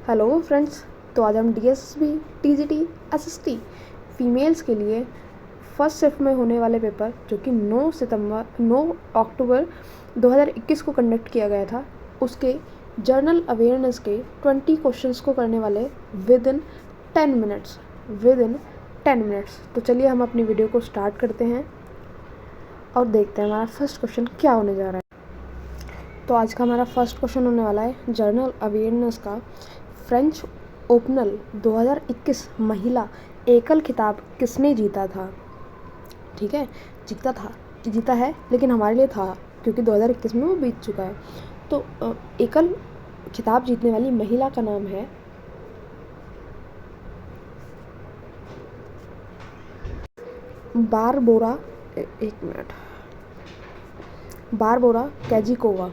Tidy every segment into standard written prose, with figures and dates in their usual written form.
Hello friends. तो आज हम डीएसबी टीजीटी एसएसटी फीमेल्स के लिए फर्स्ट शिफ्ट में होने वाले पेपर जो कि 9 अक्टूबर 2021 को कंडक्ट किया गया था, उसके जर्नल अवेयरनेस के 20 क्वेश्चंस को करने वाले विद इन 10 मिनट्स। तो चलिए हम अपनी वीडियो को स्टार्ट करते हैं और देखते हैं हमारा फर्स्ट क्वेश्चन क्या होने जा रहा है। तो आज का हमारा फर्स्ट क्वेश्चन होने वाला है जर्नल अवेयरनेस का। फ्रेंच ओपन 2021 महिला एकल खिताब किसने जीता था? ठीक है, जीता है, लेकिन हमारे लिए था क्योंकि 2021 में वो बीत चुका है। तो एकल खिताब जीतने वाली महिला का नाम है बारबोरा कैजिकोवा।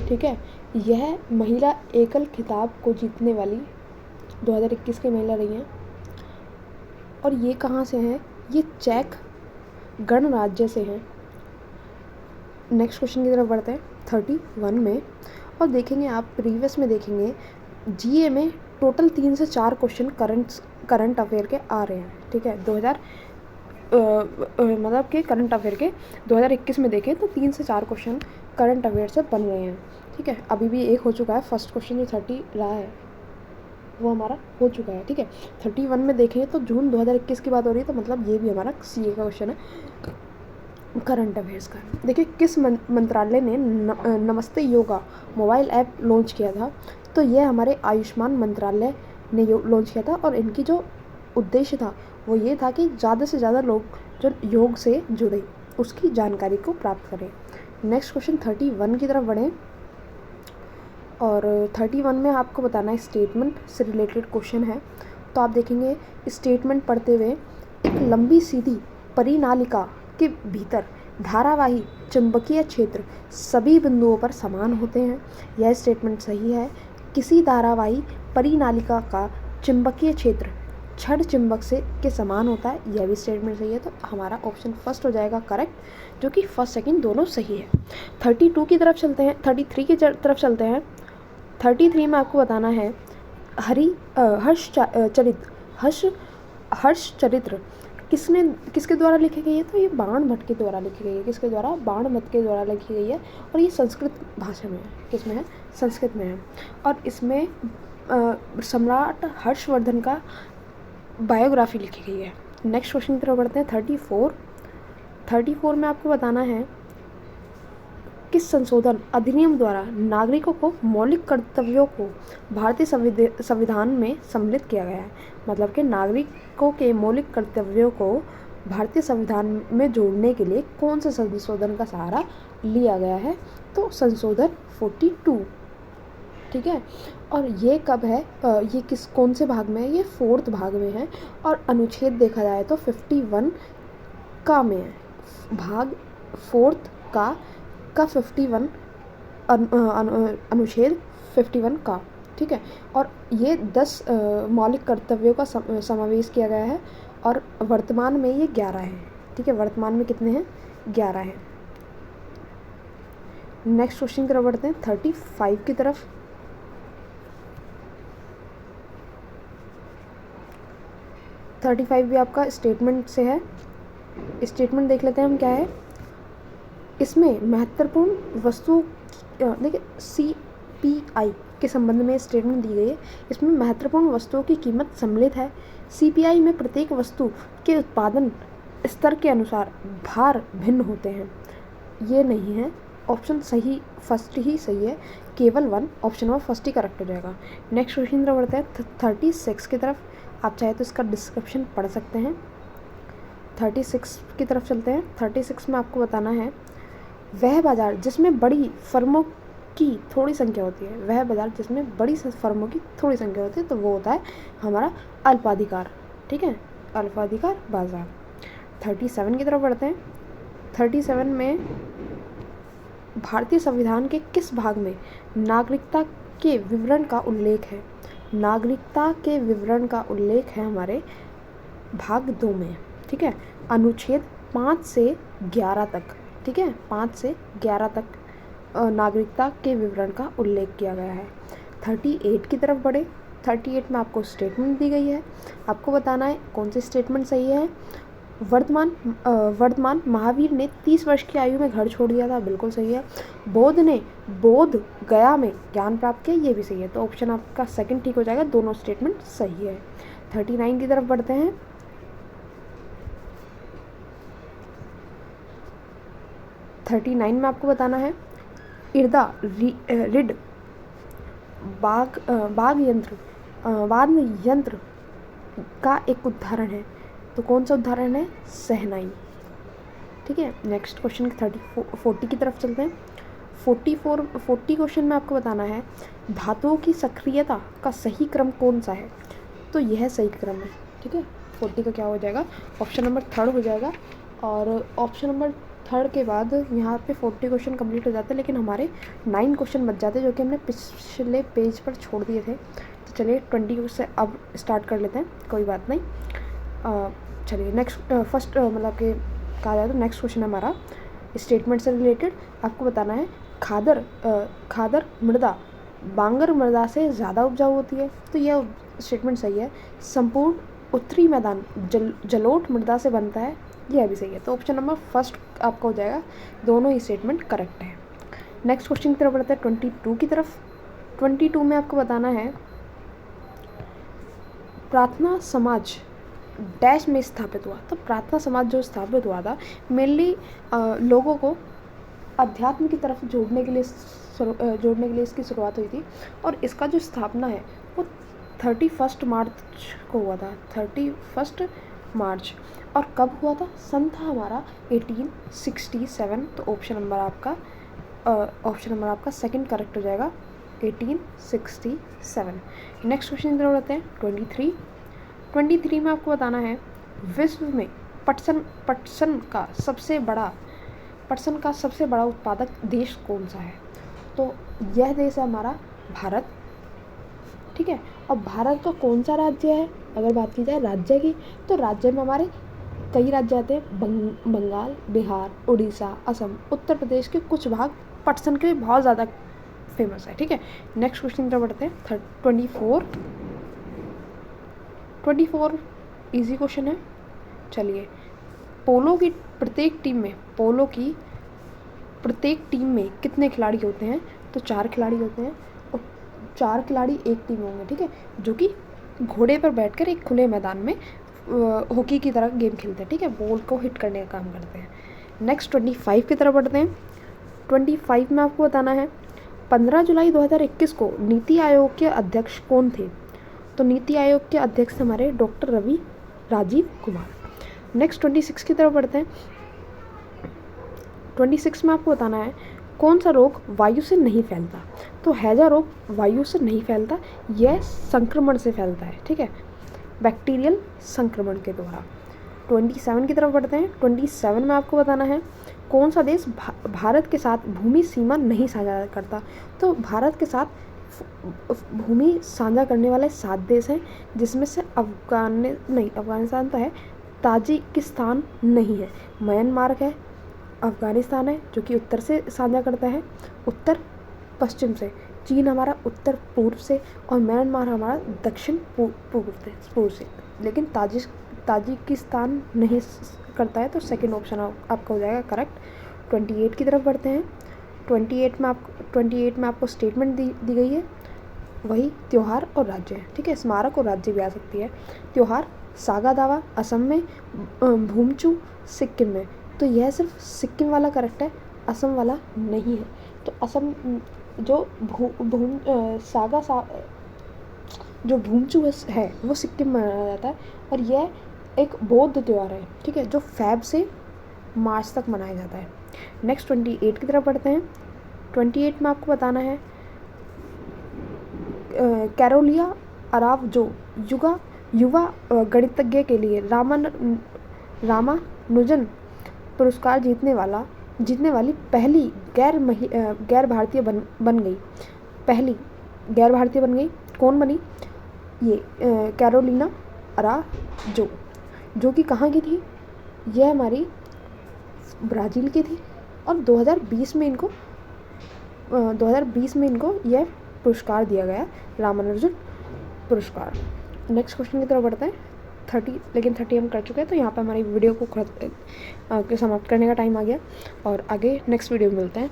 ठीक है, यह महिला एकल खिताब को जीतने वाली 2021 की महिला रही हैं। और ये कहाँ से हैं? ये चेक गणराज्य से हैं। नेक्स्ट क्वेश्चन की तरफ बढ़ते हैं 31 में, और देखेंगे आप प्रीवियस में देखेंगे जीए में टोटल 3 से 4 क्वेश्चन करंट अफेयर के आ रहे हैं। ठीक है, मतलब कि करंट अफेयर के 2021 में देखें तो 3 से 4 क्वेश्चन करंट अफेयर से बन रहे हैं। ठीक है, अभी भी एक हो चुका है। फर्स्ट क्वेश्चन जो 30 रहा है वो हमारा हो चुका है। ठीक है, 31 में देखें तो जून 2021 की बात हो रही है, तो मतलब ये भी हमारा सीए का क्वेश्चन है करंट अफेयर्स का। देखिए, किस मंत्रालय ने नमस्ते योगा मोबाइल ऐप लॉन्च किया था? तो यह हमारे आयुष्मान मंत्रालय ने लॉन्च किया था, और इनकी जो उद्देश्य था वो ये था कि ज़्यादा से ज़्यादा लोग जो योग से जुड़े उसकी जानकारी को प्राप्त करें। नेक्स्ट क्वेश्चन 31 की तरफ बढ़ें, और 31 में आपको बताना है स्टेटमेंट से रिलेटेड क्वेश्चन है। तो आप देखेंगे स्टेटमेंट पढ़ते हुए, एक लंबी सीधी परिनालिका के भीतर धारावाही चुंबकीय क्षेत्र सभी बिंदुओं पर समान होते हैं। यह स्टेटमेंट सही है। किसी धारावाही परिनालिका का चुंबकीय क्षेत्र छड़ चुंबक से के समान होता है। यह भी स्टेटमेंट सही है। तो हमारा ऑप्शन फर्स्ट हो जाएगा करेक्ट, जो कि फर्स्ट सेकंड दोनों सही है। 32 की तरफ चलते हैं, 33 की तरफ चलते हैं। 33 में आपको बताना है हर्ष चरित्र किसके द्वारा लिखी गई है? तो ये बाण भट्ट के द्वारा लिखी गई है। किसके द्वारा? बाण भट्ट के द्वारा लिखी गई है, और ये संस्कृत भाषा में है। किसमें है? संस्कृत में है। और इसमें सम्राट हर्षवर्धन का बायोग्राफी लिखी गई है। नेक्स्ट क्वेश्चन की तरफ बढ़ते हैं 34 में आपको बताना है किस संशोधन अधिनियम द्वारा नागरिकों को मौलिक कर्तव्यों को भारतीय संविधान में सम्मिलित किया गया है? मतलब कि नागरिकों के मौलिक कर्तव्यों को भारतीय संविधान में जोड़ने के लिए कौन से संशोधन का सहारा लिया गया है? तो संशोधन 42। ठीक है, और ये कब है? ये कौन से भाग में है? ये 4th भाग में है। और अनुच्छेद देखा जाए तो 51 का में है। भाग 4th का 51 अनुच्छेद 51 का। ठीक है, और ये 10 मौलिक कर्तव्यों का समावेश किया गया है, और वर्तमान में ये 11 है। ठीक है, वर्तमान में कितने हैं? 11 हैं। नेक्स्ट क्वेश्चन की तरफ बढ़ते हैं 35 की तरफ। 35 भी आपका स्टेटमेंट से है। स्टेटमेंट देख लेते हैं हम क्या है। इसमें महत्वपूर्ण वस्तुओं देखिए CPI के संबंध में स्टेटमेंट दी गई है। इसमें महत्वपूर्ण वस्तुओं की कीमत सम्मिलित है। CPI में प्रत्येक वस्तु के उत्पादन स्तर के अनुसार भार भिन्न होते हैं। ये नहीं है ऑप्शन सही, फर्स्ट ही सही है। केवल 1 ऑप्शन नंबर फर्स्ट ही करेक्ट हो जाएगा। नेक्स्ट क्वेश्चन तरफ बढ़ते हैं 36 की तरफ। आप चाहे तो इसका डिस्क्रिप्शन पढ़ सकते हैं। 36 की तरफ चलते हैं। 36 में आपको बताना है वह बाज़ार जिसमें बड़ी फर्मों की थोड़ी संख्या होती है। वह बाज़ार जिसमें बड़ी फर्मों की थोड़ी संख्या होती है, तो वो होता है हमारा अल्पाधिकार। ठीक है, अल्पाधिकार बाज़ार। 37 की तरफ बढ़ते हैं। 37 में भारतीय संविधान के किस भाग में नागरिकता के विवरण का उल्लेख है? नागरिकता के विवरण का उल्लेख है हमारे भाग 2 में। ठीक है, अनुच्छेद 5 से 11 तक। ठीक है, 5 से 11 तक नागरिकता के विवरण का उल्लेख किया गया है। 38 की तरफ बढ़े 38 में आपको स्टेटमेंट दी गई है, आपको बताना है कौन सी स्टेटमेंट सही है। वर्तमान महावीर ने 30 वर्ष की आयु में घर छोड़ दिया था, बिल्कुल सही है। बोध ने बोध गया में ज्ञान प्राप्त किया, ये भी सही है। तो ऑप्शन आपका सेकंड ठीक हो जाएगा, दोनों स्टेटमेंट सही है। 39 की तरफ बढ़ते हैं। 39 में आपको बताना है इर्दा रिड वाद्य यंत्र का एक उदाहरण है, तो कौन सा उदाहरण है? शहनाई। ठीक है, नेक्स्ट क्वेश्चन 40 की तरफ चलते हैं। 40 क्वेश्चन में आपको बताना है धातुओं की सक्रियता का सही क्रम कौन सा है, तो यह सही क्रम है। ठीक है, 40 का क्या हो जाएगा? ऑप्शन नंबर 3 हो जाएगा। और ऑप्शन नंबर 3 के बाद यहाँ पे 40 क्वेश्चन कंप्लीट हो जाते हैं, लेकिन हमारे 9 क्वेश्चन बच जाते हैं जो कि हमने पिछले पेज पर छोड़ दिए थे। तो चलिए 20 से अब स्टार्ट कर लेते हैं, कोई बात नहीं। चलिए नेक्स्ट फर्स्ट मतलब कि कहा जाए तो नेक्स्ट क्वेश्चन हमारा स्टेटमेंट से रिलेटेड। आपको बताना है खादर मृदा बांगर मृदा से ज़्यादा उपजाऊ होती है, तो यह स्टेटमेंट सही है। संपूर्ण उत्तरी मैदान जलोढ़ मृदा से बनता है, यह भी सही है। तो ऑप्शन नंबर फर्स्ट आपका हो जाएगा, दोनों ही स्टेटमेंट करेक्ट है। नेक्स्ट क्वेश्चन की तरफ बढ़ते हैं 22 की तरफ। 22 में आपको बताना है प्रार्थना समाज डैश में स्थापित हुआ। तो प्रार्थना समाज जो स्थापित हुआ था मेनली लोगों को अध्यात्म की तरफ जोड़ने के लिए इसकी शुरुआत हुई थी, और इसका जो स्थापना है वो 31 मार्च को हुआ था, 31 मार्च। और कब हुआ था? सन था हमारा 1867। तो ऑप्शन नंबर आपका सेकंड करेक्ट हो जाएगा, 1867। नेक्स्ट क्वेश्चन की तरफ बढ़ते हैं 23 में आपको बताना है विश्व में पटसन का सबसे बड़ा उत्पादक देश कौन सा है, तो यह देश है हमारा भारत। ठीक है, और भारत का कौन सा राज्य है? अगर बात की जाए राज्य की, तो राज्य में हमारे कई राज्य आते हैं, बंगाल, बिहार, उड़ीसा, असम, उत्तर प्रदेश के कुछ भाग पटसन के बहुत ज़्यादा फेमस है। ठीक है, नेक्स्ट क्वेश्चन की तरफ बढ़ते हैं 24 इजी क्वेश्चन है। चलिए, पोलो की प्रत्येक टीम में कितने खिलाड़ी होते हैं, तो 4 खिलाड़ी होते हैं, और 4 खिलाड़ी एक टीम होंगे। ठीक है, जो कि घोड़े पर बैठकर एक खुले मैदान में हॉकी की तरह गेम खेलते हैं। ठीक है, बॉल को हिट करने का काम करते हैं। नेक्स्ट 25 की तरफ बढ़ते हैं। 25 में आपको बताना है 15 जुलाई 2021 को नीति आयोग के अध्यक्ष कौन थे, तो नीति आयोग के अध्यक्ष हमारे डॉक्टर राजीव कुमार। नेक्स्ट 26 की तरफ बढ़ते हैं। 26 में आपको बताना है कौन सा रोग वायु से नहीं फैलता, तो हैजा रोग वायु से नहीं फैलता, यह संक्रमण से फैलता है। ठीक है, बैक्टीरियल संक्रमण के द्वारा। 27 की तरफ बढ़ते हैं। 27 में आपको बताना है कौन सा देश भारत के साथ भूमि सीमा नहीं साझा करता, तो भारत के साथ भूमि साझा करने वाले 7 देश हैं, जिसमें से अफगानिस्तान तो है, ताजिकिस्तान नहीं है, म्यांमार है, अफगानिस्तान है जो कि उत्तर से साझा करता है, उत्तर पश्चिम से, चीन हमारा उत्तर पूर्व से, और म्यांमार हमारा दक्षिण पूर्व से, लेकिन ताजिकिस्तान नहीं करता है। तो सेकंड ऑप्शन आपका हो जाएगा करेक्ट। 28 की तरफ बढ़ते हैं। 28 में आपको स्टेटमेंट दी गई है, वही त्योहार और राज्य है। ठीक है, स्मारक और राज्य भी आ सकती है। त्योहार सागा दावा असम में, भूमचू सिक्किम में, तो यह सिर्फ सिक्किम वाला करेक्ट है, असम वाला नहीं है। तो असम जो जो भूमचू है वो सिक्किम में मनाया जाता है, और यह एक बौद्ध त्यौहार है। ठीक है, जो फेब से मार्च तक मनाया जाता है। नेक्स्ट 28 की तरफ बढ़ते हैं। 28 में आपको बताना है कैरोलिया अरावजो युवा गणितज्ञ के लिए रामानुजन पुरस्कार जीतने वाली पहली गैर भारतीय बन गई। पहली गैर भारतीय बन गई, कौन बनी? ये कैरोलिना अरावजो, जो कि कहाँ की थी? यह हमारी ब्राज़ील की थी, और 2020 में इनको यह पुरस्कार दिया गया, रामानुजन पुरस्कार। नेक्स्ट क्वेश्चन की तरफ बढ़ते हैं। 30, लेकिन 30 हम कर चुके हैं, तो यहाँ पर हमारी वीडियो को समाप्त करने का टाइम आ गया और आगे नेक्स्ट वीडियो में मिलते हैं।